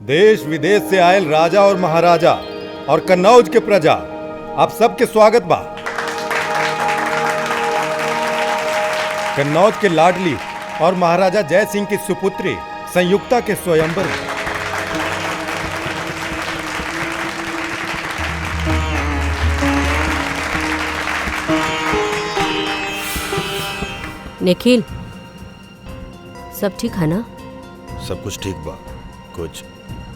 देश विदेश से आयल राजा और महाराजा और कन्नौज के प्रजा, आप सबके स्वागत बा। कन्नौज के लाडली और महाराजा जय सिंह की सुपुत्री संयुक्ता के स्वयंवर में निखिल, सब ठीक है ना? सब कुछ ठीक बा। कुछ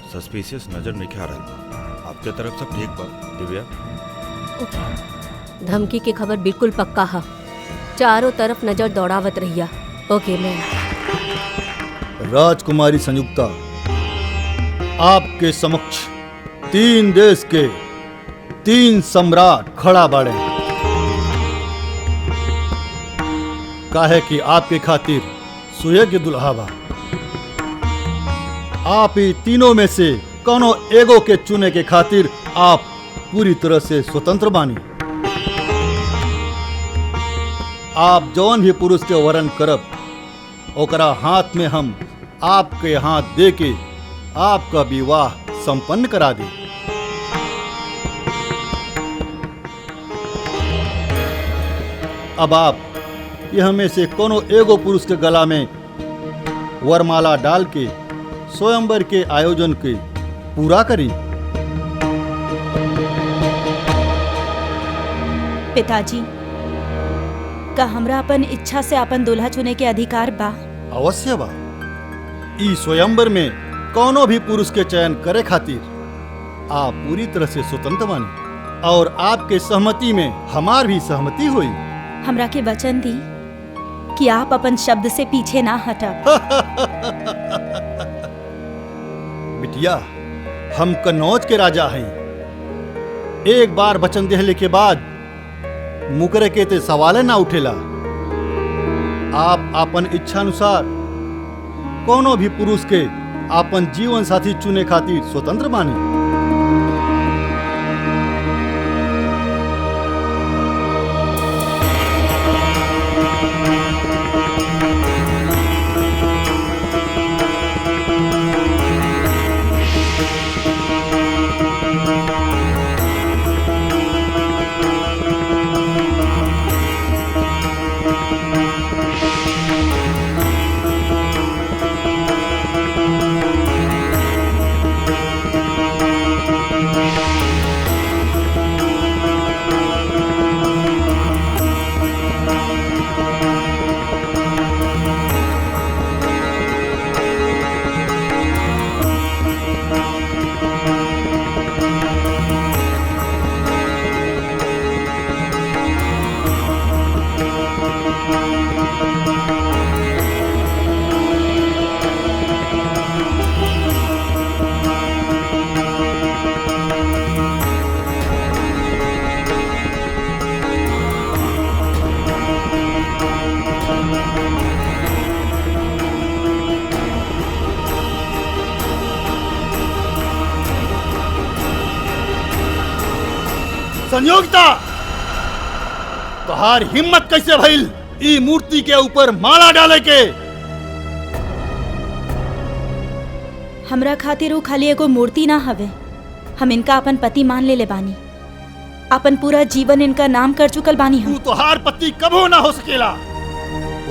सस्पिशियस नजर नहीं आ रहा बा। आपके तरफ सब ठीक बा दिव्या? धमकी की खबर बिल्कुल पक्का है। चारों तरफ नजर दौड़ावत रहिया। ओके मैम। राजकुमारी संयुक्ता, आपके समक्ष 3 देश के 3 सम्राट खड़ा बाड़े। काहे कि आपके खातिर सुयोग्य दुल्हा बा। आप ही तीनों में से कोनो एगो के चुने के खातिर आप पूरी तरह से स्वतंत्र बानी। आप जौन भी पुरुष के वरण करब, ओकरा हाथ में हम आपके हाथ दे के आपका विवाह संपन्न करा दी। अब आप यह में से कोनो एगो पुरुष के गला में वरमाला डाल के स्वयंवर के आयोजन के पूरा करी। पिताजी, का हमरा अपन इच्छा से अपन दूल्हा चुने के अधिकार बा? अवश्य बा। ई स्वयंवर में कोनो भी पुरुष के चयन करे खातिर आप पूरी तरह से स्वतंत्र बानी और आपके सहमति में हमार भी सहमति हुई। हमरा के वचन दी कि आप अपन शब्द से पीछे ना हटब। बिटिया, हम कन्नौज के राजा हैं। एक बार वचन देहले के बाद मुकरे के ते सवाले ना उठेला। आप अपन इच्छा अनुसार कोनो भी पुरुष के अपन जीवन साथी चुने खातिर स्वतंत्र बानी। संयोगिता, तोहार हिम्मत कैसे भइल ई मूर्ति के ऊपर माला डाले के? हमरा खातिर वो खाली एगो मूर्ति ना हवे। हम इनका अपन पति मान ले बानी। अपन पूरा जीवन इनका नाम कर चुकल बानी हम। तू तोहार पति कबो ना हो सकेला।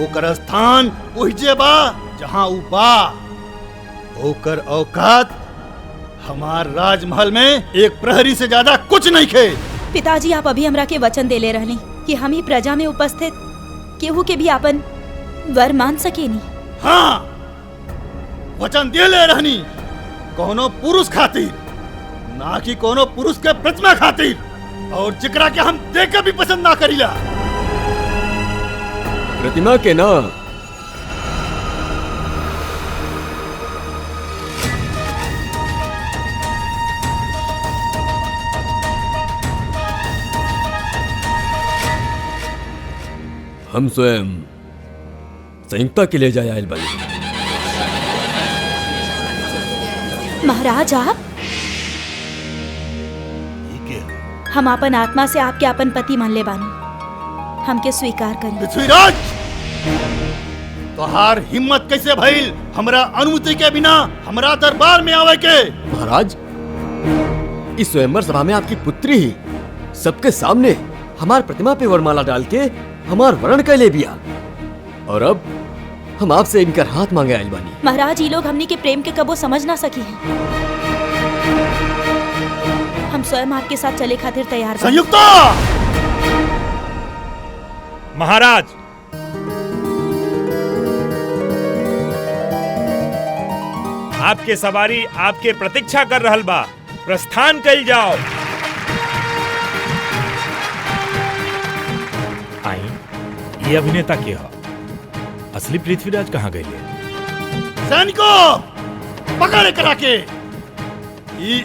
ओकर स्थान ओहिजे बा जहां ऊ बा। ओकर औकात हमार राजमहल में एक प्रहरी से ज्यादा कुछ नहीं खे। पिताजी, आप अभी हमरा के वचन देले रहनी कि हम ही प्रजा में उपस्थित केहू के भी अपन वर मान सकेनी। हाँ, वचन देले रहनी, कोनो पुरुष खातिर, ना कि कोनो पुरुष के प्रतिमा खातिर, और जिकरा के हम देख के भी पसंद ना करीला। प्रतिमा के ना, हम स्वयं संयुक्ता के ले जाए आयल बानी। महाराज, आप? हम अपन आत्मा से आपके अपन पति मान ले बानी। हमके स्वीकार करिए। पृथ्वीराज, तोहार हिम्मत कैसे भइल हमरा अनुमति के बिना हमरा दरबार में आवे के? महाराज, इस स्वयंवर सभा में आपकी पुत्री ही सबके सामने हमार प्रतिमा पे वरमाला डाल के हमार वरण कैले बिया, और अब हम आपसे इनकर हाथ मांगे आइल बानी। महाराज, ये लोग हमनी के प्रेम के कबो समझ ना सकी हैं। हम स्वयं आपके साथ चले खातिर तैयार बानी। संयुक्ता! महाराज, आपके सवारी आपके प्रतीक्षा कर रहल बा, प्रस्थान कइल जाओ। आई, ये अभिनेता के ह? असली पृथ्वीराज कहाँ गए? सैनिकों, पकड़ करा के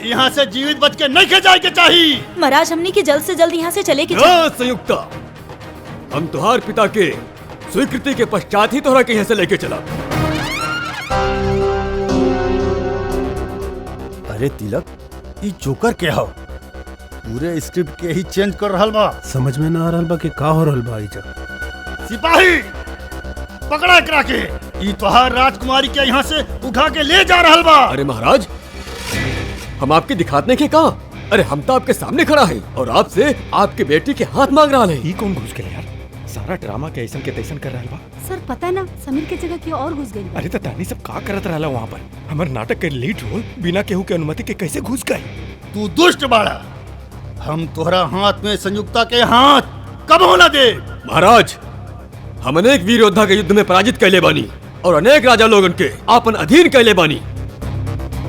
यहाँ से जीवित बच के नहीं जाए के चाहिए। महाराज, हमनी के जल्द से जल्द यहाँ से चले के हाँ, संयुक्ता, हम तुहार पिता के स्वीकृति के पश्चात ही तोहरा के यहाँ से लेके चला। अरे तिलक, ये जोकर के हो? पूरे स्क्रिप्ट के ही चेंज कर रहल बा। समझ में ना आ रहल बा कि का हो रहल बा इजा। सिपाही, पकड़ा करा के ई तोहार राजकुमारी के यहाँ से उठा के ले जा रहल बा। अरे महाराज, हम आपके दिखाने के कहा? अरे हम तो आपके सामने खड़ा है और आपसे आपके बेटी के हाथ मांग रहा है। ई कौन घुस गए यार? सारा ड्रामा के ऐसन के तैसन कर रहल बा। सर पता ना, समीर के जगह क्यों और घुस गई। अरे तो तानी सब का करत रहला वहाँ पर? हमार नाटक के लीड रोल बिना केहू के अनुमति के कैसे घुस गए? तू दुष्ट बाड़ा। हम तोहरा हाथ में संयुक्ता के हाथ कब होना दे। महाराज, हम अनेक वीर योद्धा के युद्ध में पराजित कैले बानी और अनेक राजा लोगन के आपन अधीन कैले बानी,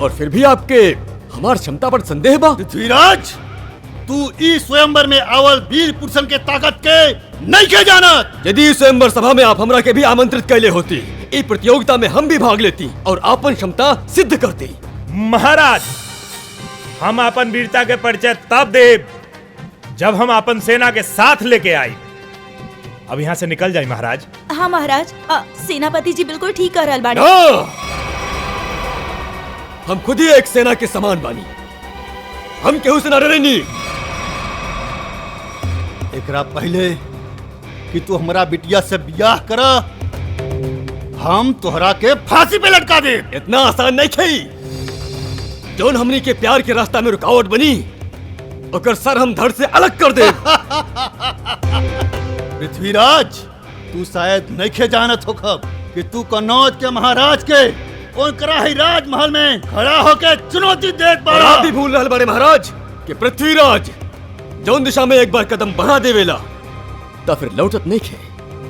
और फिर भी आपके हमार क्षमता पर संदेह बा। पृथ्वीराज, तू इस स्वयंवर में आवल वीर पुरुषन के ताकत के नहीं के जानत। यदि इस स्वयंवर सभा में आप हमरा के भी आमंत्रित कैले होती, इस प्रतियोगिता में हम भी भाग लेती और आपन क्षमता सिद्ध करती। महाराज, हम अपन वीरता के परिचय तब देव जब हम अपन सेना के साथ लेके आए। अब यहाँ से निकल जाए महाराज। हाँ महाराज, सेनापति जी बिल्कुल ठीक कर रहल बानी। हम खुद ही एक सेना के समान बानी, हम केहू से ना डरेनी। एकरा पहले कि तू हमारा बिटिया से ब्याह करा, हम तोहरा के फांसी पे लटका दे। इतना आसान नहीं खई। जोन हमनी के प्यार के रास्ता में रुकावट बनी, ओकर सर हम धड़ से अलग कर दे। पृथ्वीराज, तू शायद नहीं जानत होखब कि तू कन्नौज के महाराज के ओकरा ही राजमहल में खड़ा होके चुनौती देत और आप भी बाड़ा। भूल रहल बारे महाराज कि पृथ्वीराज जौन दिशा में एक बार कदम बढ़ा देवेला तब फिर लौटत नहीं खे,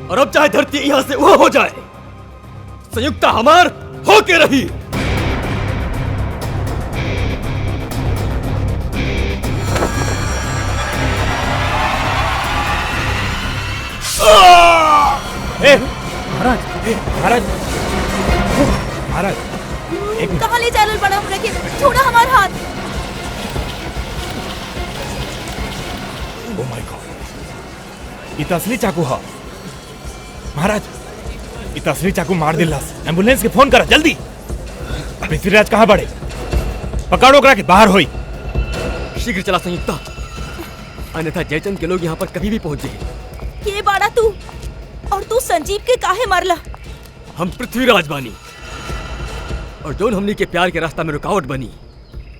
और अब चाहे धरती यहाँ से वो हो जाए, संयुक्ता हमार होके रही। महाराज, महाराज, महाराज, एक मिनट। कहाँ ले जा रहल बड़ा हमरा के? छोड़ा हमार हाथ। ओ माय गॉड, ये तो असली चाकू है। महाराज, ये तो असली चाकू मार दिलास। एम्बुलेंस के फोन करा जल्दी। पृथ्वीराज कहाँ बड़े? पकड़ो करा के बाहर होई। शीघ्र चला संयुक्ता, अन्यथा जयचंद के लोग यहाँ पर कभी भी पहुंच जाए। के बाड़ा तू? और तू संजीव के काहे मारला? हम पृथ्वीराज बानी, और जोन हमनी के प्यार के रास्ता में रुकावट बनी,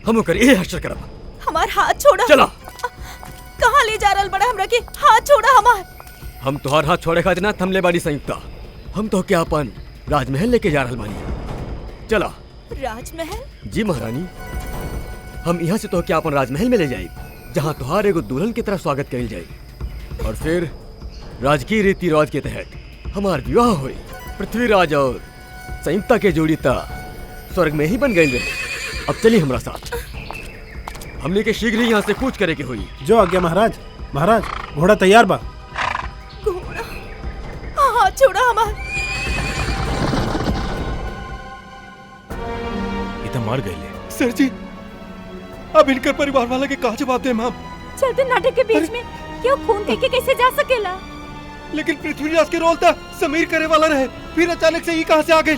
हम ओकर ए हश्र करब। हमार हाथ छोड़ा। चला। कहाँ ले जा रहल बड़ा हमरा के? हाथ छोड़ा हमार। हम तुहार हाथ छोड़े खातिर ना थमले बानी संयुक्ता, हम तो क्या अपन राजमहल लेके जा रहल बानी। चला। राजमहल? जी महारानी, हम यहाँ से तो क्या अपन राजमहल में ले जाए, जहाँ तुहार एगो दुल्हन की तरह स्वागत करी जाए, और फिर राजकीय रीति रिवाज के तहत हमार विवाह हुई। पृथ्वीराज और संयुक्ता के जोड़ी ता स्वर्ग में ही बन गई रहे। अब चलिए हमरा साथ, हमने के शीघ्र ही यहाँ से कूच करे के हुई। जो आज्ञा महाराज। महाराज, घोड़ा तैयार बा। घोड़ा? हाथ छोड़ा हमार। ये तो मर गए। सर जी, अब इनकर परिवार वाला के कहा जवाब दे हम? चलते नाटक के बीच में क्यों खून के कैसे जा सकेला? लेकिन पृथ्वीराज के रोल था समीर करे वाला रहे, फिर अचानक से ये कहां से आ गई?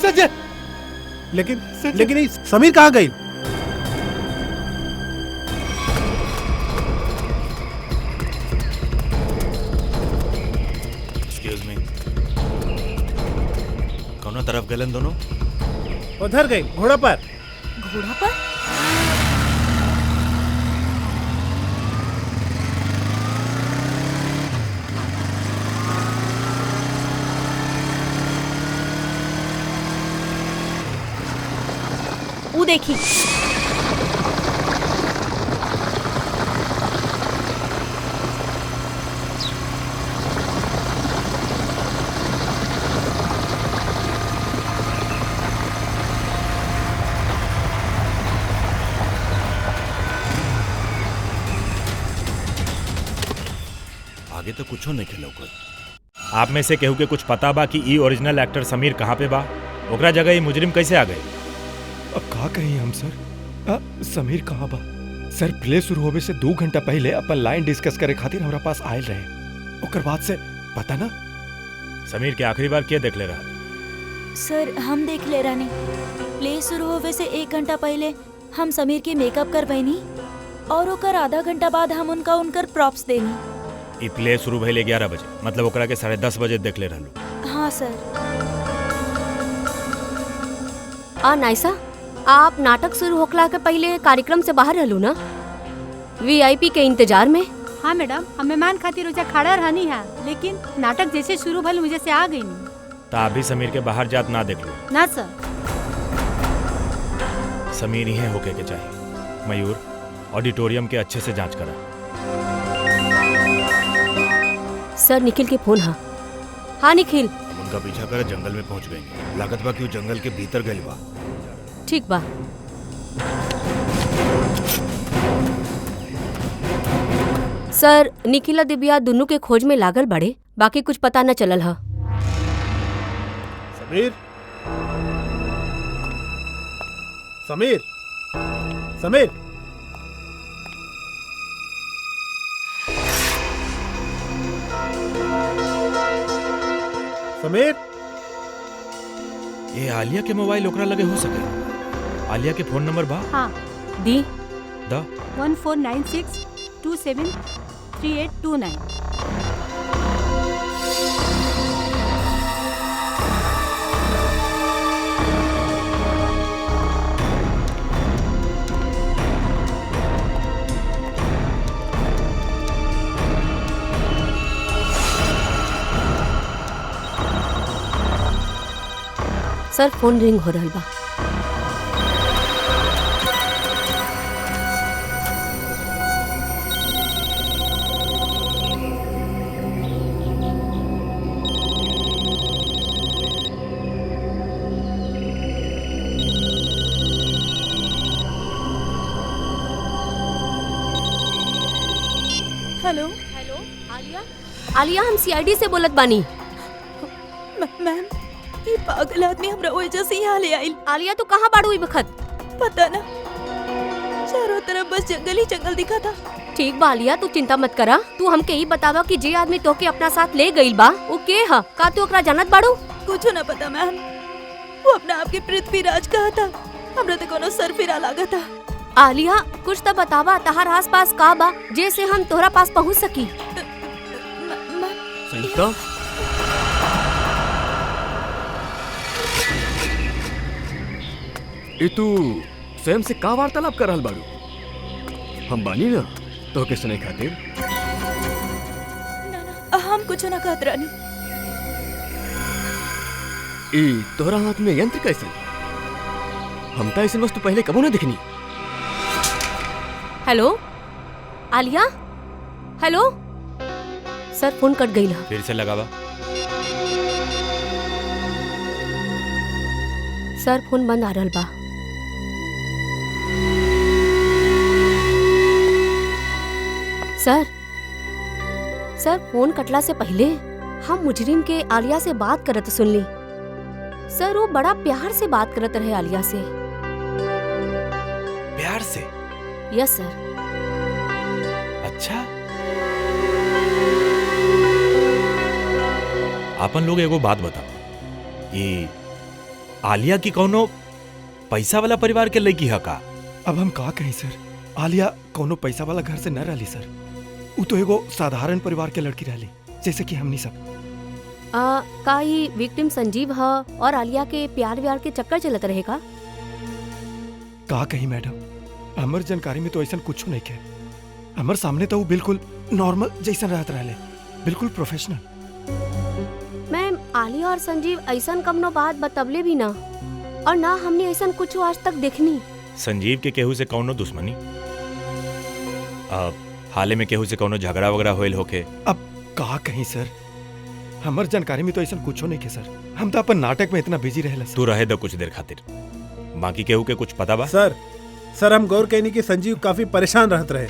संजय, लेकिन ये समीर कहाँ गई? Excuse me. कौना तरफ गलन दोनों? उधर गई घोड़ा पर। घोड़ा पर? वो देखी। आगे तो कुछ नहीं खेलो कोई। आप में से केहू के कुछ पता बा कि ई ओरिजिनल एक्टर समीर कहाँ पे बा? ओकरा जगह ये मुजरिम कैसे आ गए? अब का कही हम सर? समीर कहाँ बा? सर प्ले शुरू होवे से 2 घंटा पहले अपन लाइन डिस्कस करे खातिर हमरा पास आयल रहे। ओकर बाद से पता ना। समीर के आखिरी बार क्या देख ले रहा? सर हम देख ले रानी, प्ले शुरू होवे से 1 घंटा पहले हम समीर के मेकअप करवैनी और ओकर आधा घंटा बाद हम उनकर प्रॉप्स देनी। ई प्ले शुरू भइले 11 बजे, मतलब ओकरा के 10:30 बजे देख ले रहलू। हाँ सर। नाइसा, आप नाटक शुरू होखला के पहले कार्यक्रम से बाहर रहलू ना, वीआईपी के इंतजार में? हाँ मैडम, हम मेहमान खातिर उजा खड़ा रहनी है, लेकिन नाटक जैसे शुरू भल मुझे से आ गई नहीं। तो आप भी समीर के बाहर जात ना देख लो। ना सर। समीर ही होके के चाहिए। मयूर, ऑडिटोरियम के अच्छे से जांच करा। सर निखिल के फोन। हाँ निखिल। उनका पीछा कर जंगल में पहुंच गए। लागत बा कि जंगल के भीतर गइल बा। ठीक बा। सर निखिल और दिव्या दोनों के खोज में लागल बड़े, बाकी कुछ पता न चलल हा। समीर, समीर, समीर, समीर। ये आलिया के मोबाइल ओकरा लगे हो सके। आलिया के फोन नंबर बा? हाँ। दी। 1496273829। सर फोन रिंग हो रहल बा। हेलो। हेलो आलिया। आलिया, हम सीआईडी से बोलत बानी। मैम, ये पागल आदमी हमरा वजह से यहाँ ले आइल। आलिया तू कहाँ बाड़ू ई बखत? पता ना, चारों तरफ बस जंगल ही जंगल दिखा था। ठीक बा आलिया, तू चिंता मत करा। तू हमके ही बतावा कि जे आदमी तोके अपना साथ ले गइल बा वो के हा? का तू ओकरा जानत बाड़ू? कुछ ना पता मैम, वो अपना आपके पृथ्वीराज कहा था। हमरा तो कोनो सर फिरा लागा था। आलिया कुछ तो बतावा, तहार आस पास का बा जैसे हम तोहरा पास पहुँच सकी। संगीता, ये तू स्वयं से का वार्तालाप कर रहल बाड़ू? हम बानी ना तो के सुने खातिर। ना, हम कुछ ना कहत रानी। ई तोहरा हाथ में यंत्र कैसे? हम तो ऐसी वस्तु पहले कबो ना दिखनी। Hello Alia, hello. Sir phone cut गई। फिर से लगावा। सर फोन बंद आ रहल बा। सर फोन कटला से पहले हम मुजरिम के आलिया से बात करत सुनली। सर वो बड़ा प्यार से बात करत रहे आलिया से। प्यार से? यस सर। अच्छा, आपन लोग एगो बात बताओ, ये आलिया की कौनो पैसा वाला परिवार के लड़की है का? अब हम का कहीं सर? आलिया कोनो पैसा वाला घर से न रहली सर। वो तो एगो साधारण परिवार के लड़की रहली, जैसे कि हमनी सब। का ही विक्टिम संजीव ह और आलिया के प्यार व्यार के चक्कर चलत रहेगा? का कही मैडम, हमर जानकारी में तो ऐसा कुछ नहीं के। हमर सामने तो वो बिल्कुल नॉर्मल जैसा रहत रहले, बिल्कुल प्रोफेशनल। मैम, आलिया और संजीव ऐसा कमनो बात बतवले भी ना, और ना हमने ऐसा कुछ आज तक देखनी। संजीव के केहू से कौनो दुश्मनी, हाले में केहू से कौनो झगड़ा वगड़ा होइल होके? अब का कहीं सर, हमर जानकारी में तो ऐसा कुछ नहीं के सर। हम तो अपन नाटक में इतना बिजी रहेला। तू रहे दो कुछ देर खातिर, बाकी केहू के कुछ पता बा? सर हम गौर कहनी कि संजीव काफी परेशान रहत रहे।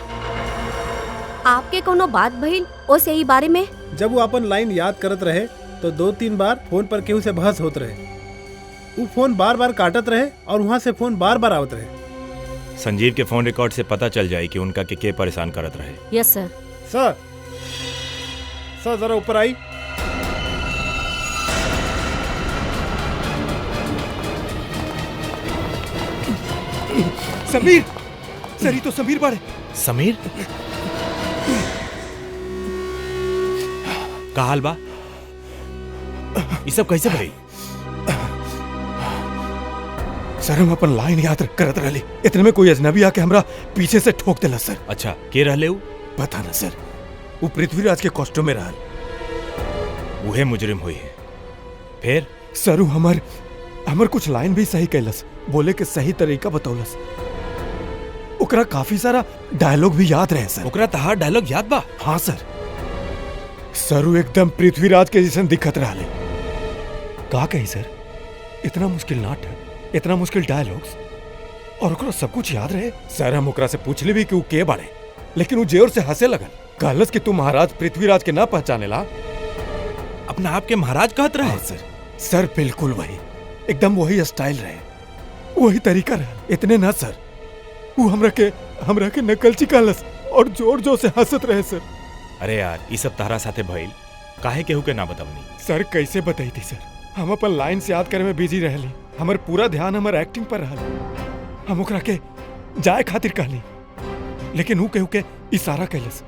आपके कोनो बात भइल ओसे यही बारे में? जब वो अपन लाइन याद करत रहे तो 2-3 बार फोन पर केहू से बहस होत रहे। वो फोन बार बार काटत रहे और वहाँ से फोन बार बार आवत रहे। संजीव के फोन रिकॉर्ड से पता चल जाए कि उनका के परेशान करत रहे। यस सर। सर जरा ऊपर आई। समीर, सर ही तो समीर बाड़े। समीर? का हाल बा? ये सब कैसे भाई? सर हम अपन लाइन याद करत रहली, इतने में कोई अजनबी आके हमरा पीछे से ठोक देला सर। अच्छा, के रहले उ? पता ना सर, वो पृथ्वीराज के कॉस्ट्यूम में रहल। उहे मुजरिम हुई है। फिर? सर वो हमर कुछ लाइन भी सही कैलस, बोले के सही तरीका बतौलस। ओकरा काफी सारा डायलॉग भी याद रहे सर। ओकरा तहार डायलॉग याद बा? हाँ सर। सर वो एकदम पृथ्वीराज के जैसन दिखत रहले। का कही सर, इतना मुश्किल नाटक, इतना मुश्किल डायलॉग्स, और ओकरा सब कुछ याद रहे। सर हम ओकरा से पूछले भी कि वो के बाड़े, लेकिन वो जोर से हंसे लगल। कहलस कि तू महाराज पृथ्वीराज के ना पहचानेला। अपना आप के महाराज कहत रहे? सर बिल्कुल वही, एकदम वही स्टाइल रहे, वही तरीका रहे। इतने ना सर, वो हमरा के नकलची कहलस और जोर जोर से हंसत रहे सर। अरे यार, ये सब तारा साथे भइल, काहे केहू के ना बतावनी? सर कैसे बताई थी सर, हम अपन लाइन से याद करे में बिजी रहली। हमर पूरा ध्यान हमर एक्टिंग पर रहल। हम ओकरा के जाए खातिर कहली, लेकिन वो केहू के इशारा कैलस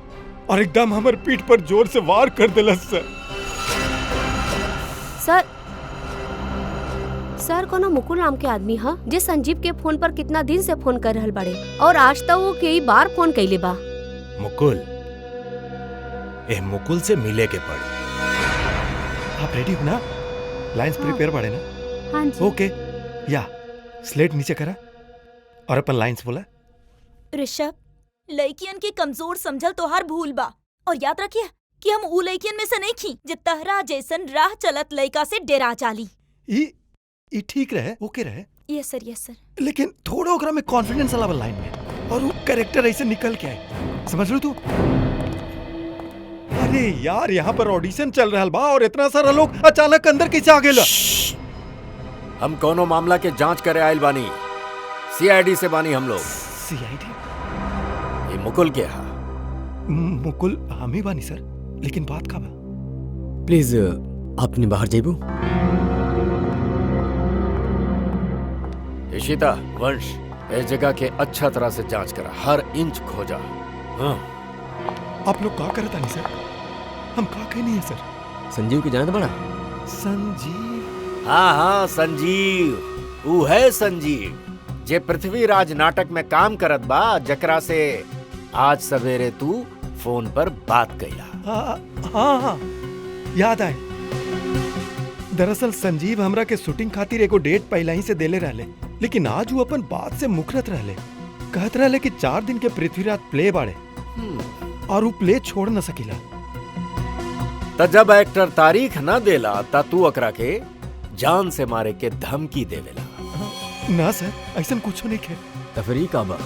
और एकदम हमर पीठ पर जोर से वार कर देलस सर। सर कोनो मुकुल नाम के आदमी हा जे संजीव के फोन पर कितना दिन से फोन कर रहल बाड़े, और आज तक वो कई बार फोन कैले बा। मुकुल? ए मुकुल से मिले के पड़ी। आप रेडी हो ना? लाइन्स प्रिपेयर बाड़े ना? हाँ जी। ओके, या स्लेट नीचे करा और अपन लाइन्स बोला। ऋषभ, लड़कियन के कमजोर समझल तोहार भूल बा, और याद रखिए कि हम ऊ लड़कियन में से नहीं खी जे तहरा जैसन राह चलत लड़का से डेरा चाली। ई ठीक रहे, ओके रहे। यस सर, यस सर। लेकिन थोड़ा ओकरा में कॉन्फिडेंस अलावा लाइन में, और वो कैरेक्टर ऐसे निकल के आए, समझ लो तू? अरे यार, यहाँ पर ऑडिशन चल रहा बा और इतना सारा लोग अचानक अंदर कैसे आ गेला? हम कोनो मामला के जांच करे आइल बानी, सीआईडी से बानी हम लोग। सीआईडी? ये मुकुल के हा? मुकुल हम ही बानी सर, लेकिन बात का बा? प्लीज आपने बाहर जाइबो। इशिता, वंश, इस जगह के अच्छा तरह से जांच करा, हर इंच खोजा। हाँ। आप लोग का करता नहीं सर? हम का कहे नहीं है सर। संजीव की जानत बड़ा? संजीव? हाँ संजीव, वो है संजीव जे पृथ्वीराज नाटक में काम करत बा, जकरा से आज सवेरे तू फोन पर बात कइला। हाँ, याद आए। दरअसल संजीव हमरा के शूटिंग खातिर एगो डेट पहला ही से देले रहले, लेकिन आज वो अपन बात से मुकरत रहले। कहत रहले कि 4 दिन के पृथ्वीराज प्ले बाड़े और वो प्ले छोड़ न सकीला। त जब एक्टर तारीख न देला ता तू अकरा के जान से मारे के धमकी देवेला। ना सर, ऐसा कुछ नहीं है। तफरी का बा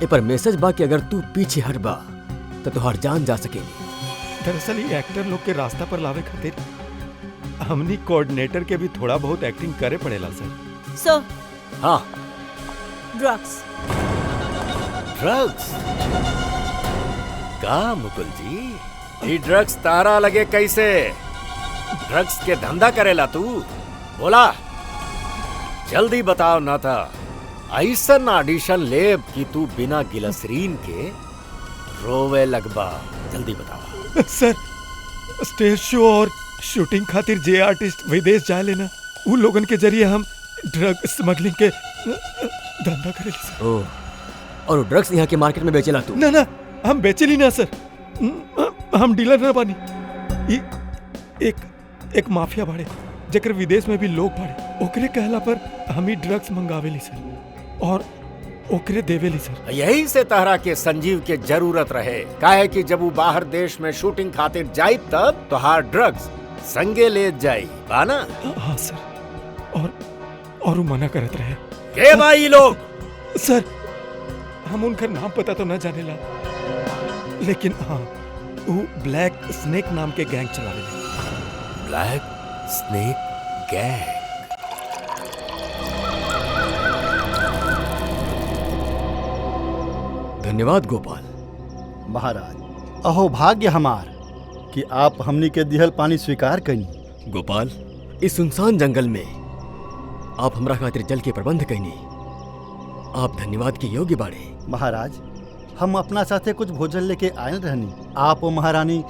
ए पर मैसेज बा कि अगर तू पीछे हट बा तो तुहार जान जा सकेगी। दरअसल ये एक्टर लोग के रास्ता पर लावे खातिर हमनी कोऑर्डिनेटर के भी थोड़ा बहुत एक्टिंग करे पड़ेला सर। सर। हाँ। ड्रग्स। ड्रग्स? का मुकुल जी, ये ड्रग्स तारा लगे कैसे? ड्रग्स के धंधा करेला तू? बोला, जल्दी बताओ ना था ऐसन ऑडिशन लेब कि तू बिना गिलसरीन के रोवे लगबा। जल्दी बताओ। सर स्टेज शो और शूटिंग खातिर जे आर्टिस्ट विदेश जाए लेना उ लोगन के जरिए हम ड्रग स्मगलिंग के धंधा करेली सर। ओह, और ड्रग्स यहाँ के मार्केट में बेचेला तू? ना हम बेचेली ना सर, हम डीलर ना बानी। एक माफिया बाड़े जेकर विदेश में भी लोग बाड़े, ओकरे कहला पर हम ही ड्रग्स मंगावेली सर और ओकरे देवेली सर। यही से तहरा के संजीव के जरूरत रहे, काहे कि जब वो बाहर देश में शूटिंग खातिर जाई तब तोहार ड्रग्स संगे ले जाई बाना। हाँ सर, और वो मना करत रहे। के भाई लोग? सर हम उनका नाम पता तो न जानेला, लेकिन हाँ वो ब्लैक स्नेक नाम के गैंग चलावेले। Black snake gang? धन्यवाद गोपाल। महाराज अहो भाग्य हमार कि आप हमनी के दिहल पानी स्वीकार कनी। गोपाल, इस सुनसान जंगल में आप हमरा खातिर जल के प्रबंध कईनी, आप धन्यवाद के योग्य बाड़े। महाराज हम अपना साथे कुछ भोजन लेके आयल रहनी, आप वो महारानी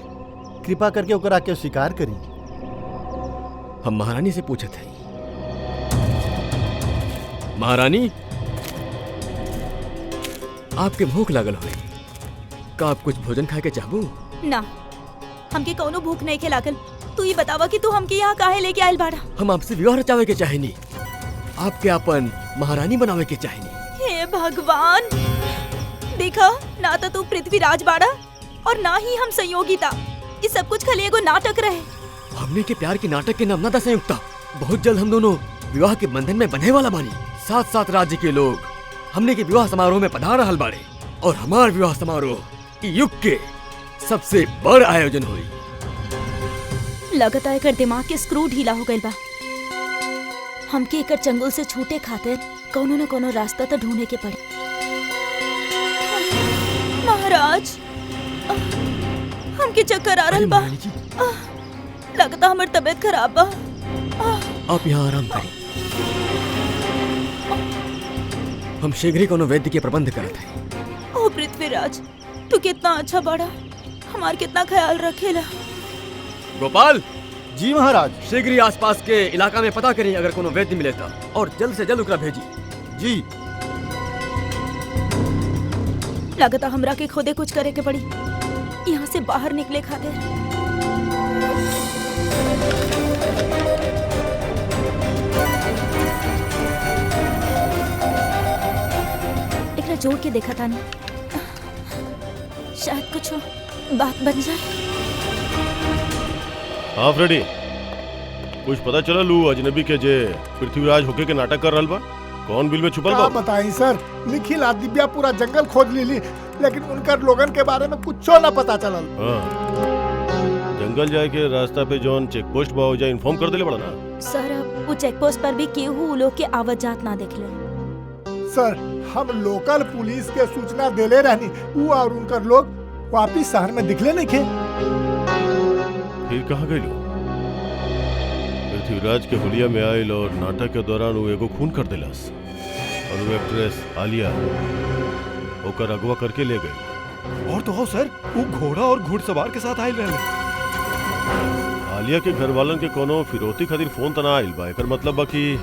कृपा करके ओकरा के स्वीकार करी। हम महारानी से पूछत हई। महारानी, आपके भूख लागल होई, का आप कुछ भोजन खाए के चाहबू? ना, हमके कौनो भूख नहीं के लागल। तू ये बतावा कि तू हमके यहाँ काहे लेके आयल बाड़ा? हम आपसे विवाह रचावे के चाहेनी, आपके अपन महारानी बनावे के चाहेनी। हे भगवान, देखा ना तो तू पृथ्वीराज बाड़ा और ना ही हम संयोगी था। ये सब कुछ खाली एगो नाटक रहे। हमने के प्यार के नाटक के नाम ना था संयुक्ता। बहुत जल्द हम दोनों विवाह के बंधन में बंधे वाला बानी। साथ साथ राज्य के लोग हमने के विवाह समारोह में पधार रहल बाड़े और हमार विवाह समारोह ई युग के सबसे बड़ आयोजन हुई। लगता है कर दिमाग के स्क्रू ढीला हो गइल बा। हमके एकर चंगुल से छूटे खातिर कोनो न कोनो रास्ता तो ढूंढे के पड़े। महाराज, हमके चक्कर आ रहल बा। लगता हमर तबीयत खराब बा। आप यहाँ आराम करें, हम शीघ्र ही कोनो वैद्य के प्रबंध करत हैं। ओ पृथ्वीराज, तू कितना अच्छा बड़ा, हमार कितना ख्याल रखेला। गोपाल जी महाराज। शीघ्र ही आसपास के इलाका में पता करें अगर कोनो वैद्य मिले तो, और जल्द से जल्द ओकरा भेजी। जी। लगता हमरा के खुदे कुछ करे के पड़ी यहाँ से बाहर निकले खातिर। एकरा जोड़ के देखा था नहीं, शायद कुछ बात बन जाए। हाँ फ्रेडी, कुछ पता चला लू अजनबी के जे पृथ्वीराज होके के नाटक कर रहल बा? कौन बिल में छुपल बा? बताई सर, निखिल आ दिव्या पूरा जंगल खोज लीली, लेकिन उनकर लोगन के बारे में कुछो न पता चलल। जंगल जाए के रास्ता पे जौन चेक पोस्ट बा जा इन्फॉर्म कर देले बड़ा ना? सर वो चेक पोस्ट पर भी केहू लोग के आवत जात ना देखले। सर हम लोकल पुलिस के सूचना देले रहनी, वो और उनकर लोग वापिस शहर में दिखले नहीं थे। फिर कहाँ गए लोग? पृथ्वीराज के हुलिया में आयल और नाटक के दौरान वो एगो खून कर दिलास और वो एक्ट्रेस आलिया ओकर अगवा करके ले गए। और तो हो सर, वो घोड़ा और घुड़सवार के साथ आयल रहे। आलिया के घर वालन के कोनो फिरौती खातिर फोन तना आयल बा, एकर मतलब बा कि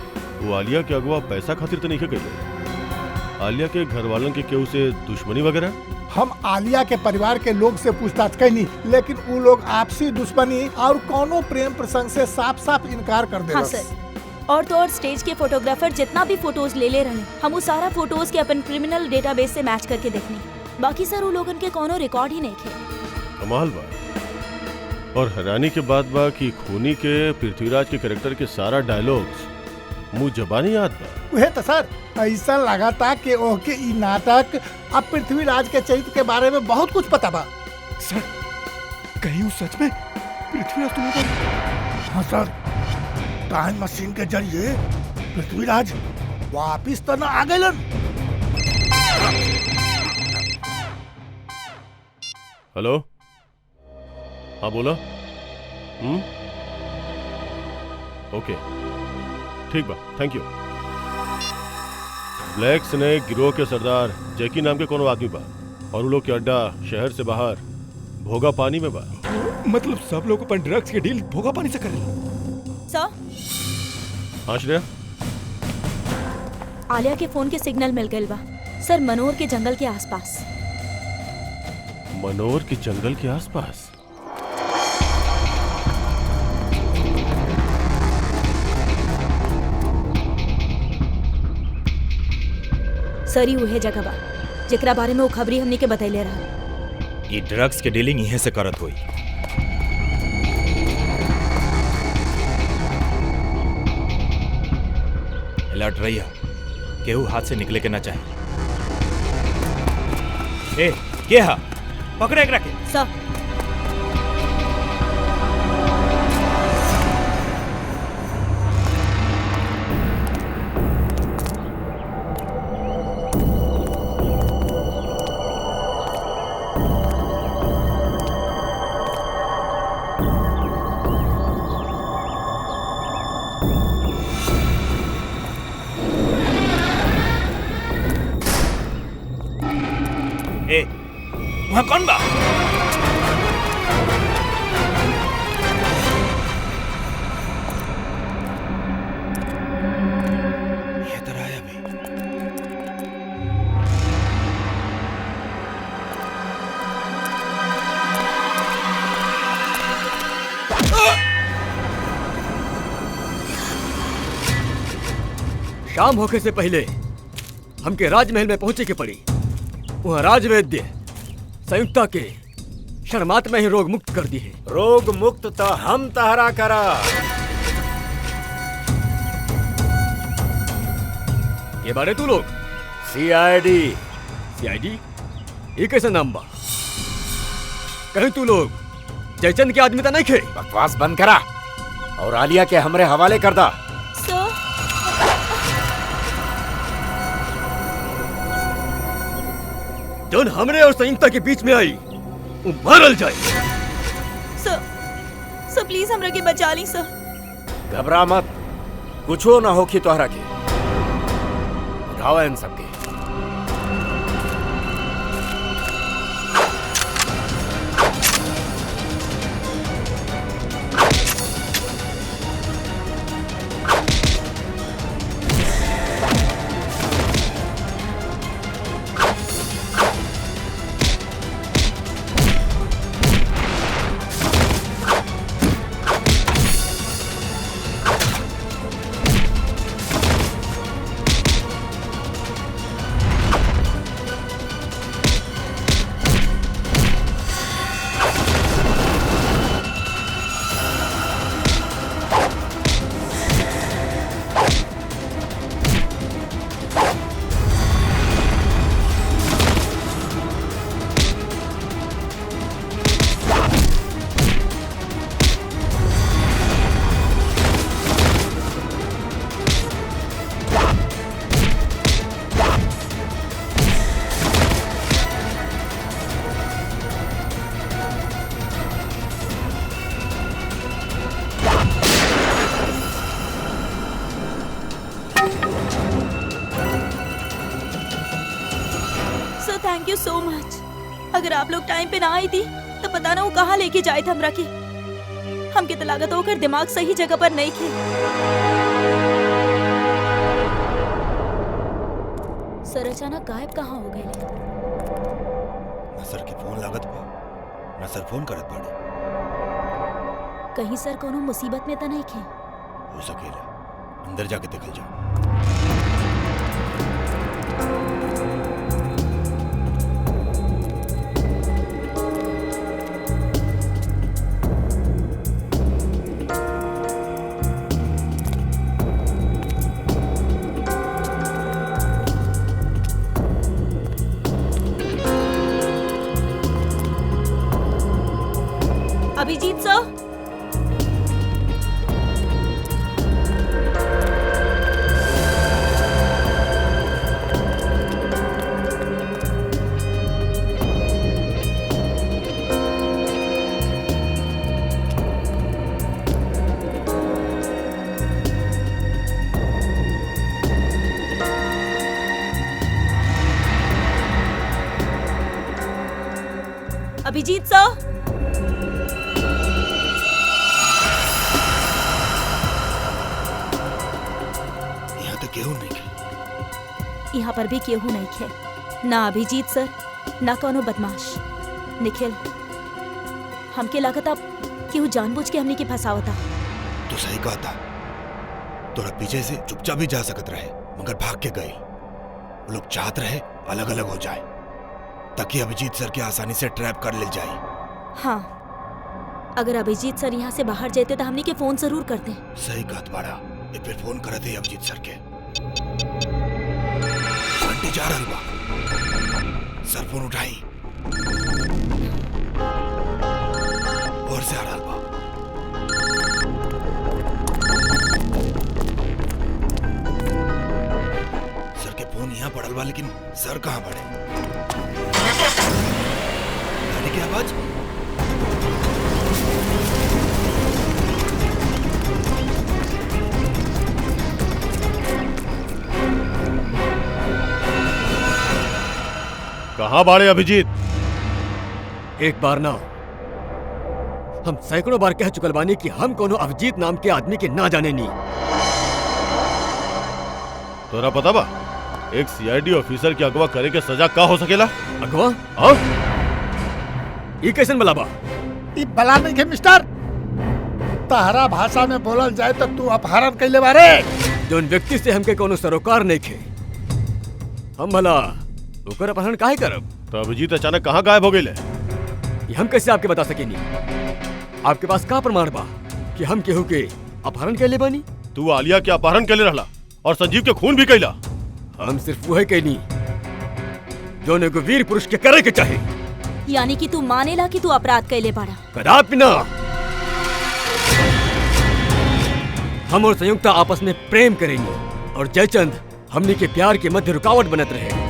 वो आलिया के अगवा पैसा खातिर तो नहीं के गए। आलिया के घर वालन के केहू से दुश्मनी वगैरह? हम आलिया के परिवार के लोग से पूछताछ कैनी, लेकिन वो लोग आपसी दुश्मनी और कोनो प्रेम प्रसंग से साफ साफ इनकार कर देलस। हाँ सर, और तो और स्टेज के फोटोग्राफर जितना भी फोटोज ले रहे, हम वो सारा फोटोज के अपन क्रिमिनल डेटाबेस से मैच करके देखनी। बाकी सर वो लोगन के कोनो रिकॉर्ड ही नहीं थे। कमाल बा। और हैरानी के बात बा कि खूनी के पृथ्वीराज के कैरेक्टर के सारा डायलॉग्स मुंह जबानी याद बा। वह तो सर ऐसा लगा था कि ओके ई नाटक अब पृथ्वीराज के चरित्र के बारे में बहुत कुछ पता बा। सर कहीं वो सच में पृथ्वीराज तुम्हें? हाँ सर, टाइम मशीन के जरिए पृथ्वीराज वापिस तो न आ गइलन। हेलो, हाँ बोला। ओके ठीक बा, थैंक यू। ब्लैक स्नेक गिरोह के सरदार जैकी नाम के कोनो आदमी बा और उन लोग के अड्डा शहर से बाहर भोगा पानी में बा। मतलब सब लोग अपन ड्रग्स के डील भोगा पानी से करेला। सर, हाँ श्रेया, आलिया के फोन के सिग्नल मिल गइल बा सर, मनोर के जंगल के आसपास। मनोर के जंगल के आसपास? सर ही उहे जगह बा जेकरा बारे में वो खबरी हमनी के बतैले रहा। ये ड्रग्स के डीलिंग यहीं से करत हुई। अलर्ट रहिया, केहू हाथ से निकले के ना चाहे। ए, के हा? पकड़े एकरा के। सर, ए, वहां कौन बा? ये तरह आया भी। शाम होके से पहले हमके राजमहल में पहुंचे के पड़ी। वहाँ राजवैद्य संयुक्ता के शर्मात में ही रोग मुक्त कर दी है। रोग मुक्त तो हम तहरा करा। ये बारे तू लोग सीआईडी। सीआईडी? ये कैसा नाम बा? कहीं तू लोग जयचंद के आदमी तो नहीं खे? बकवास बंद करा और आलिया के हमरे हवाले कर दा। जोन हमरे और संयुक्ता के बीच में आई वो मारल जाए। सर प्लीज हमरा के बचा ली सर। घबरा मत, कुछो ना होखी तोहरा के। उठाओ इन सबके। Thank you so much. अगर आप लोग टाइम पे ना आई थी तो पता ना वो कहाँ लेके जाए थे हमरा के। हमके तो लागत होकर दिमाग सही जगह पर नहीं थे। सर अचानक गायब कहाँ हो गए? न सर के फोन लागत बा, न सर फोन करत बाड़े। कहीं सर कोनो मुसीबत में तो नहीं थे? हो सकेला, अंदर जाके देखल जाओ। अभिजीत सर, अभिजीत सर, यहाँ पर भी केहू नहीं खे, ना अभिजीत सर ना कोनो बदमाश। निखिल, हमके लागत आप केहू जानबूझ के हमने के फंसावता। तू सही कहा था, तोरा पीछे से चुपचाप भी जा सकत रहे मगर भाग के गई। वो लोग चाहत रहे अलग अलग हो जाए ताकि अभिजीत सर के आसानी से ट्रैप कर ले जाए। हाँ, अगर अभिजीत सर यहाँ से बाहर जाते तो हमने के फोन जरूर करते। सही कहत बाड़ा, एक फिर फोन करते ही अभिजीत सर के। आंटी जा रही बा, सर फोन उठाई और से आ रहा बा। सर के फोन यहाँ पड़ल बा लेकिन सर कहाँ पड़े? गाड़ी की आवाज। कहाँ बाड़े अभिजीत? एक बार ना, हम सैकड़ों बार कह चुकल बानी कि हम कोनो अभिजीत नाम के आदमी के ना जाने नी। तोरा पता बा एक सीआईडी ऑफिसर की अगवा करे के सजा का हो सकेला? अगवा? हाँ? ये कैसन बला बा? ई बला नहीं के मिस्टर, तहरा भाषा में बोलल जाए तो तू अपहरण कैले बारे। जोन व्यक्ति से हमके कोनो सरोकार नहीं खे, हम भला ओकर अपहरण काहे करब? तो अभिजीत अचानक कहाँ गायब हो गए? हम कैसे आपके बता सकेनी? आपके पास का प्रमाण बा कि हम केहू के अपहरण कैले बानी? तू आलिया के अपहरण कैले रहला और संजीव के खून भी कैला। हम सिर्फ वही कैनी जो एगो वीर पुरुष के करे के चाहे। यानी कि तू मानेला कि तू अपराध कैले बाड़ा? कदापि ना। हम और संयुक्ता आपस में प्रेम करेंगे और जयचंद हमने के प्यार के मध्य रुकावट बनत रहे।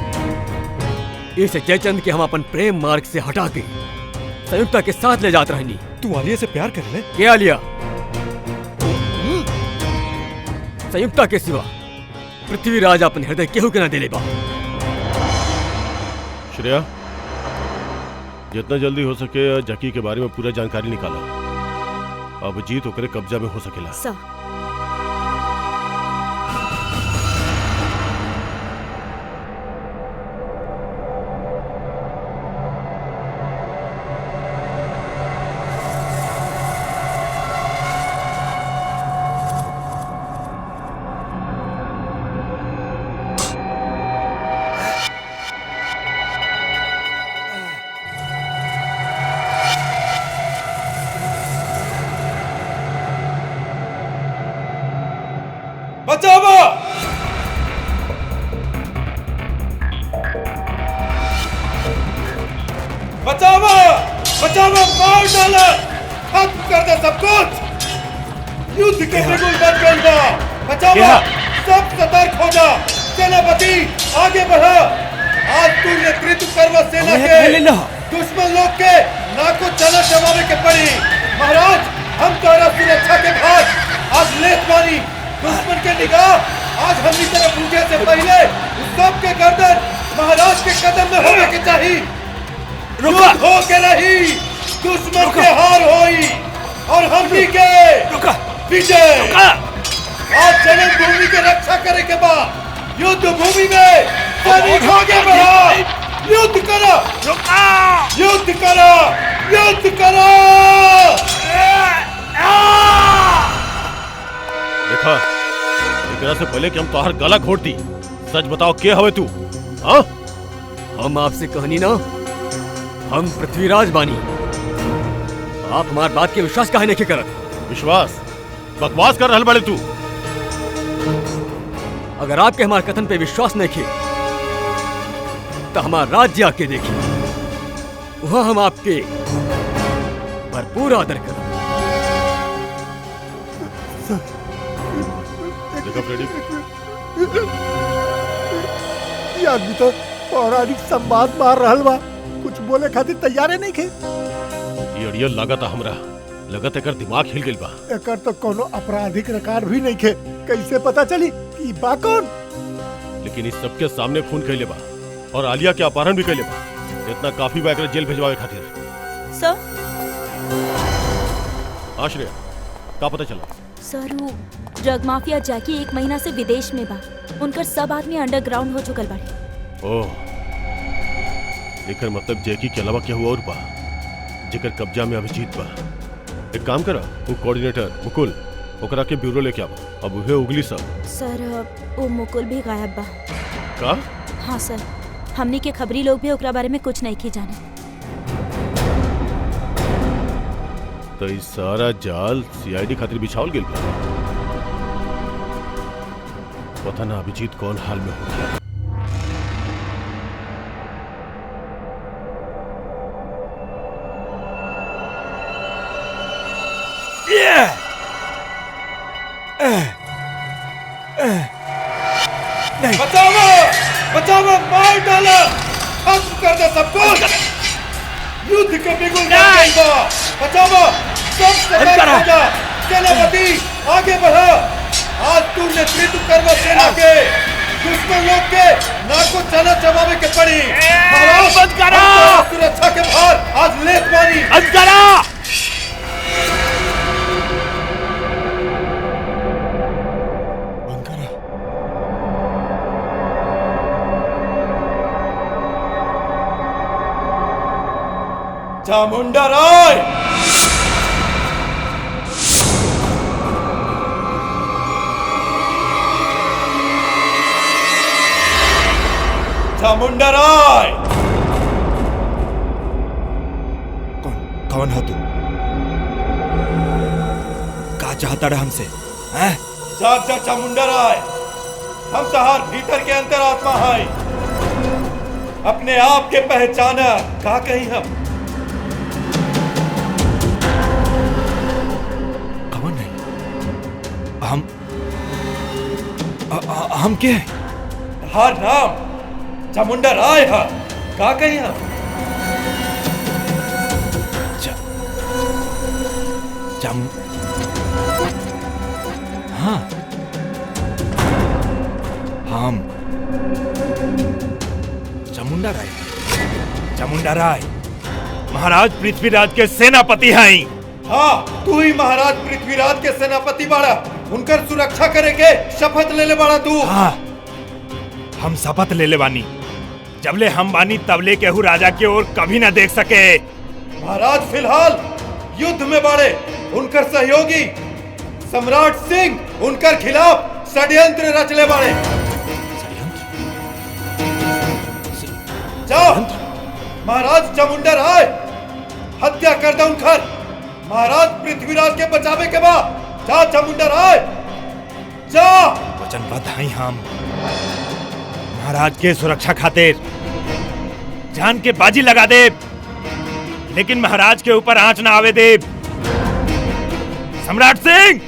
इस जयचंद के हम अपन प्रेम मार्ग से हटा के संयुक्ता के साथ ले जात रहनी। तू आलिया से प्यार कर ले? क्या आलिया? संयुक्ता के सिवा पृथ्वीराज अपने हृदय केहू के ना दिले बा। श्रेया, जितना जल्दी हो सके जकी के बारे में पूरा जानकारी निकाला। अभिजीत ओकरे कब्जा में हो सकेला। सर, बचाओ! बचाओ! बचाओ! मार डाला! खत्म कर दे सब कुछ! युद्ध के बिगुल बन गई बा! बचाओ! सब सतर्क हो जा! सेनापति आगे बढ़ा! आज तू नेतृत्व करवा सेना के दुश्मन लोग के नाको चला जमाने के पड़ी। महाराज, हम तुम्हारा सुरक्षा के भाग आज लेत मानी। दुश्मन के निगाह आज हमनी तरफ पूछे से पहले उस सब के गर्दन महाराज के कदम में होने के चाहिए। रुका हो के नहीं, दुश्मन के हार होई और हमनी के विजय। आज जन्मभूमि के रक्षा करे के बाद युद्ध भूमि में सैनिक आगे बढ़ा। युद्ध करो, युद्ध करो, युद्ध करो। देखा, एकरा से पहले कि हम तोहर गला घोट दी, सच बताओ के हवे तू? हाँ? हम आपसे कहनी ना, हम पृथ्वीराज बानी। आप हमार बात के विश्वास काहे नहीं करत? विश्वास? बकवास कर रहल बाड़े तू। अगर आपके हमारे कथन पे विश्वास नहीं किए तो हमारा राज्य आके देखिए, वहां हम आपके भरपूर आदर करें। ये आदमी तो पौराणिक संवाद मार रहल बा, कुछ बोले खातिर तैयारे नहीं खे। ये अड़ियल लागत हमरा, लगत एकर दिमाग हिल गइल बा। एकर तो कोनो आपराधिक रिकॉर्ड भी नहीं खे, कैसे पता चली कि बा कौन? लेकिन इस सबके सामने खून कैले बा और आलिया के अपहरण भी कैले बा। इतना काफी बा एकरा जेल भेजवावे खातिर। सर, आश्रय, का पता चला? सर वो ड्रग माफिया जैकी 1 महीना से विदेश में बा। उनकर सब आदमी अंडरग्राउंड हो चुकल बाड़े। ओह, एकर मतलब जैकी के अलावा क्या हुआ और बा जेकर कब्जा में अभिजीत बा। एक काम करा, वो कोऑर्डिनेटर मुकुल ओकरा के ब्यूरो लेके आवा। अब उहे उगली सब। सर वो मुकुल भी गायब बा। का? हाँ सर, हमनी के खबरी लोग भी ओकरा बारे में कुछ नहीं की जाने। तो इस सारा जाल सीआईडी खातिर बिछावल गेल बा। पता ना अभिजीत कौन हाल में होगा। बचाओ, बचाओ, मार डालो, खत्म कर दे सब कुछ। युद्ध के बिगुल बचाओ, सब सतर्क हो जा। सेनापति आगे बढ़ो। आज तू नेतृत्व करवा सेना के, दुश्मन लोग के नाक को चना चबावे के पड़ी। बंद करो, सुरक्षा के भार आज लेत बानी। बंद करो। चामुंडा राय, चामुंडा राय। कौन हो तू? का चाहता रहा हमसे? हैं? जाग जा चामुंडा राय, हम तहार भीतर के अंतरात्मा है। अपने आप के पहचाना का कहीं हम के? हर नाम चामुंडा राय है, का कहीं हम? हाँ, हम चामुंडा राय, चामुंडा राय महाराज पृथ्वीराज के सेनापति हैं। हाँ, तू ही महाराज पृथ्वीराज के सेनापति बाड़ा। उनकर सुरक्षा करेके शपथ ले ले बाड़ा तू। हाँ, हम शपथ ले ले बानी। जबले हम बानी तबले केहू राजा की ओर कभी ना देख सके। महाराज फिलहाल युद्ध में बाड़े। उनकर सहयोगी सम्राट सिंह उनकर खिलाफ षड्यंत्र रच ले बाड़े। जाओ, महाराज चामुंडा राय हत्या कर दो उनकर। महाराज पृथ्वीराज के बचावे के बाद जा चामुंडा राय, जा। वचनबद्ध हैं हम महाराज के सुरक्षा खातिर जान के बाजी लगा दे, लेकिन महाराज के ऊपर आंच ना आवे दे। सम्राट सिंह,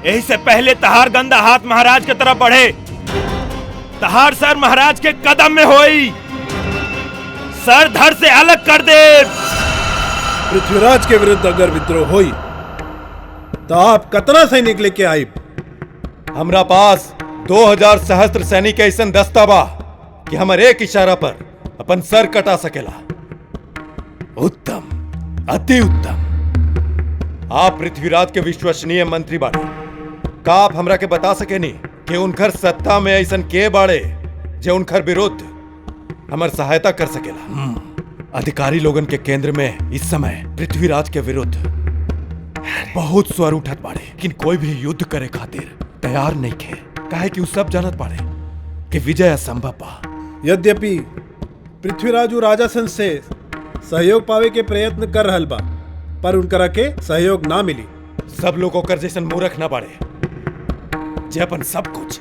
यही से पहले तहार गंदा हाथ महाराज की तरफ बढ़े, तहार सर महाराज के कदम में होई। सर धड़ से अलग कर दे। पृथ्वीराज के विरुद्ध अगर विद्रोह होई तो आप कतना सैनिक लेके आई? हमरा पास 2000 सहस्त्र सैनिक ऐसा दस्ता बा कि हमर एक इशारा पर अपन सर कटा सकेला। उत्तम, अति उत्तम। आप पृथ्वीराज के विश्वसनीय मंत्री बाड़े। का आप हमरा के बता सकेनी कि उनकर सत्ता में ऐसा के बाड़े जो उनकर विरुद्ध हमर सहायता कर सकेला? अधिकारी लोगन के केंद्र में इस समय पृथ्वीराज के विरुद्ध बहुत स्वर उठत बाड़े, लेकिन कोई भी युद्ध करे खातिर तैयार नहीं थे। काहे कि सब जानत बाड़े कि विजय असंभव बा। यद्यपि पृथ्वीराज राजासन से सहयोग पावे के प्रयत्न कर रहल बा, पर उनकरा के सहयोग ना मिली। सब लोग ओकर जैसन मूर्ख ना बाड़े जे अपन सब कुछ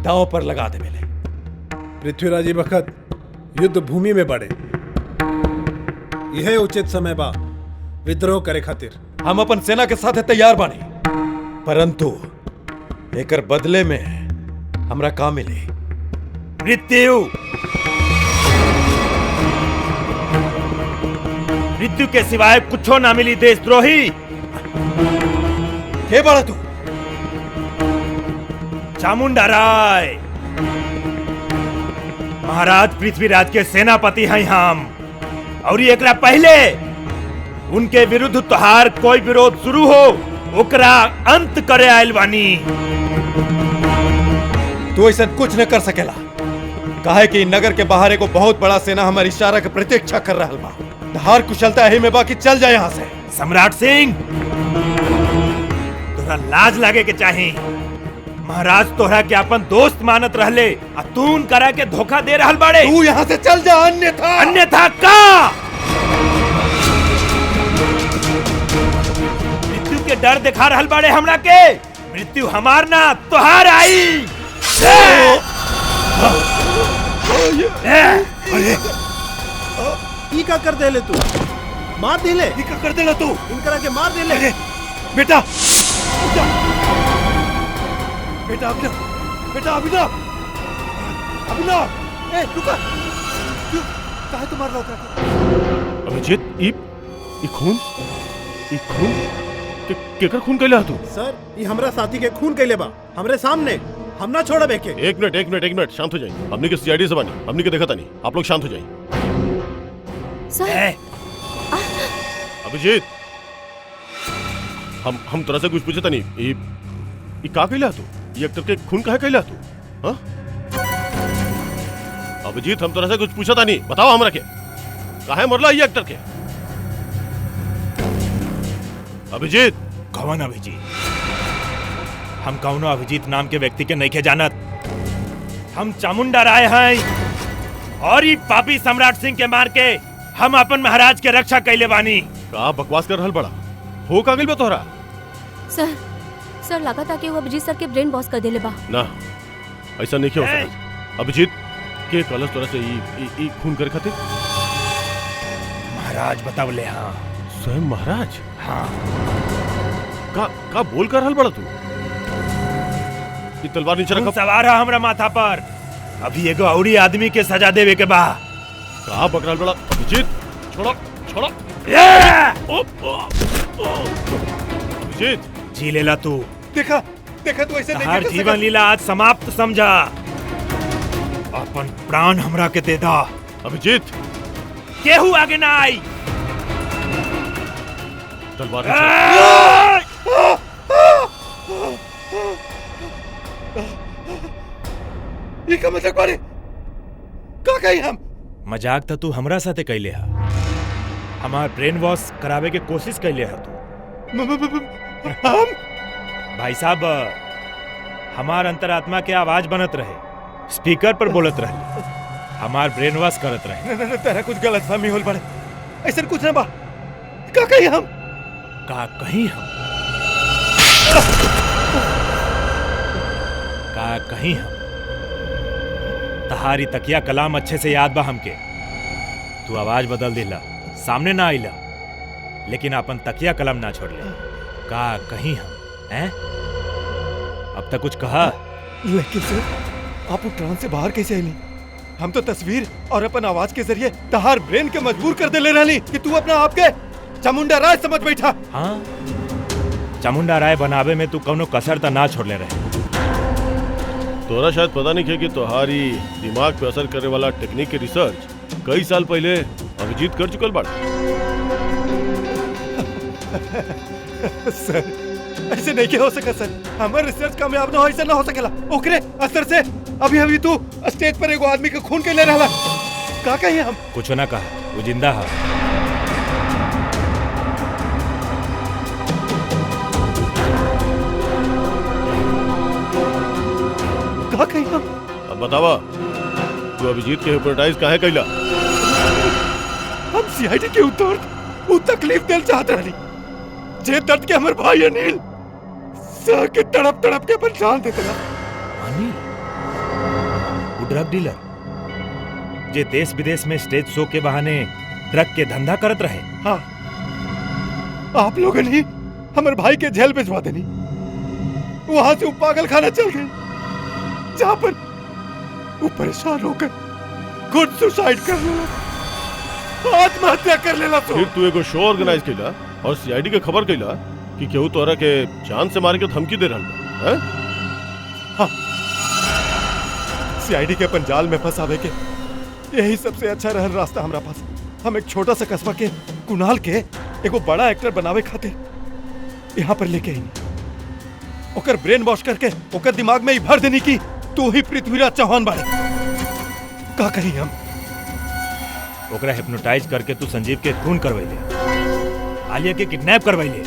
दांव पर लगा देवेले। पृथ्वीराज वक्त युद्ध भूमि में बढ़े, यह उचित समय बा विद्रोह करे खातिर। हम अपन सेना के साथ तैयार बानी, परंतु एकर बदले में हमरा का मिले? मृत्यु। मृत्यु के सिवाय कुछो ना मिली देशद्रोही। के बाड़ा तू? चामुंडा राय, महाराज पृथ्वीराज के सेनापति हैं हम, और एकरा पहले उनके विरुद्ध तोहार कोई विरोध शुरू हो ओकरा अंत करे आयल बानी। तू ऐसा कुछ न कर सकेला। काहे कि नगर के बाहर एगो बहुत बड़ा सेना हमारी इशारा के प्रतीक्षा कर रहा बा। तहार कुशलता यही में बाकी चल जाए यहाँ से। सम्राट सिंह, तोरा लाज लागे के चाही। महाराज तोहरा के अपन दोस्त मानत रहले आ तू करा के धोखा दे रहल बाड़े। तू यहाँ से चल जा, अन्यथा का मृत्यु के डर दिखा रहल बाड़े हमरा के। मृत्यु हमार ना तोहार आई। अरे ई का कर देले तू? मार देले? ई का कर देला तू? इनकरा के मार देले? बेटा बेटा अभिनव, बेटा अभिनव, अभिनव, ए रुका, क्यों काहे तू मार रहा होता? अभिजीत, ई खून केकर खून कैले तू? सर, ई हमरा साथी के खून कैले बा, हमरे सामने। हम ना छोड़ब एके। एक मिनट, शांत हो जाइए। हमने के सीआईडी से बानी, हमने के देखा नहीं। आप लोग शांत हो जाइए। सर, अभिजीत, हम तरह से कुछ पूछे था नहीं। ई का कैला तू? ये एक्टर के खून काहे कैला तू? हाँ? अभिजीत, हम तरह से कुछ पूछा था नहीं। बताओ हमरा के काहे मरला ये एक्टर के? अभिजीत। कौन अभिजीत? हम कौनो अभिजीत नाम के व्यक्ति के नहीं के जानत। हम चामुंडा राय हैं और ये पापी सम्राट सिंह के मार के हम अपन महाराज के रक्षा कैले बानी। का बकवास कर रहल बड़ा? हो का गइल बा तोहरा? सर लगा था कि वो अभिजीत सर के ब्रेन वॉश कर देले बा। ना, ऐसा नहीं हो सकता। अभिजीत के कलश तोरा से ई खून कर खातिर? महाराज बतावले। हाँ, स्वयं महाराज? हाँ। का बोल कर रहल बड़ा तू? तलवार नीचे रखा। सवार है हमरा माथा पर। अभी एगो औरी आदमी के सजा देवे के बा। का बकराल बड़ा? अभिजीत, छोड़ो। अभिजीत, जी लेला तू। देखा तू ऐसे नहीं कर जीवन लीला आज समाप्त समझा। अपन प्राण हमरा के दे दा। अभिजीत, केहू आगे ना आई। तलवार ये का मतलब बारे? का कही हम? मजाक तो तू हमरा साथे कैले हा। हमार ब्रेन वॉश करावे के कोशिश कैले हा तू। हम? भाई साहब, हमार अंतरात्मा के आवाज बनत रहे, स्पीकर पर बोलत रहे, हमार ब्रेन वॉश करत रहे। न, तेरा कुछ गलतफहमी होल बड़े। ऐसा कुछ ना बा। का कही हम? का कहीं हम? का कहीं हम? तहारी तकिया कलाम अच्छे से याद बा हमके। तू आवाज बदल दिला, सामने ना आइला, लेकिन अपन तकिया कलम ना छोड़ ले। का कहीं हम हैं? अब तक कुछ कहा? लेकिन सर, आप ट्रांस से बाहर कैसे आइली? हम तो तस्वीर और अपन आवाज के जरिए तहार ब्रेन के मजबूर कर दे ले रहली कि तू अपना आप के चामुंडा राय समझ बैठा। हाँ, चामुंडा राय बनावे में तू कौनो कसर तो ना छोड़ ले रहे। तोरा शायद पता नहीं है कि तुम्हारी दिमाग पे असर करने वाला टेक्निक के रिसर्च कई साल पहले अभिजीत कर चुकल बाड़। सर, ऐसे नहीं के हो सका सर। हमारे रिसर्च कामयाब ना हो, ऐसा ना हो सकेला। ओकरे असर से अभी तू स्टेज पर एगो आदमी के खून के ले रहला। का कही हम? कुछ ना कहा, वो जिंदा है। का कही हम? अब बतावा, तू अभिजीत के हिप्नोटाइज काहे कैला? हम सीआईडी के वो तकलीफ दिल चाहत रहनी। जे दर्द के हमर भाई अनिल सह के तड़प के अपन जान देते ना। अनिल, वो ड्रग डीलर जे देश विदेश में स्टेज शो के बहाने ड्रग के धंधा करत रहे। हाँ, आप लोगों ने हमर भाई के जेल भिजवा देनी। वहां से वो पागल खाना चल गई, जहां पर वो परेशान होकर खुद सुसाइड कर लेला, आत्महत्या कर लेला। तो फिर तू एगो शो ऑर्गेनाइज कैला और सीआईडी के खबर कैला कि केहू तोरा के जान से मारे के धमकी दे रहल बा, हैं? हाँ, सीआईडी के अपन जाल में फंसावे के यही सबसे अच्छा रहल रास्ता हमरा पास। हम एक छोटा सा कस्बा के कुणाल के एगो बड़ा एक्टर बनावे खातिर यहाँ पर लेके आई, ओकर ब्रेन वॉश करके ओकर दिमाग में ही भर देनी की तू ही पृथ्वीराज चौहान बाड़े। का कहीं हम? ओकरा हिप्नोटाइज करके तू संजीव के खून करवैले, आलिया के किडनैप करवैले।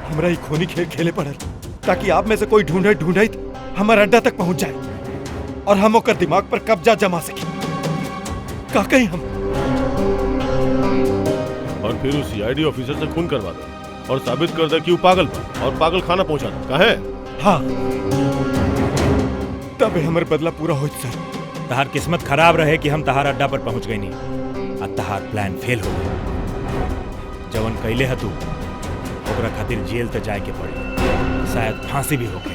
हमरा ही खूनी खेल खेले पड़ल ताकि आप में से कोई ढूंढे हमारा अड्डा तक पहुंच जाए और हम ओकर दिमाग पर कब्जा जमा सके। का कहीं हम? और फिर उस सीआईडी ऑफिसर से खून करवा दे और साबित कर दे कि वो पागल बा और पागल खाना पहुंचा दे। कहे? हाँ, तबे हमारे बदला पूरा होइत सर। तहार किस्मत खराब रहे कि हम तहार अड्डा पर पहुंच गई नहीं। अब तहार प्लान फेल हो गया। जवन कैले है तू ओकरा खातिर जेल तो जाए के पड़े, शायद फांसी भी हो गई।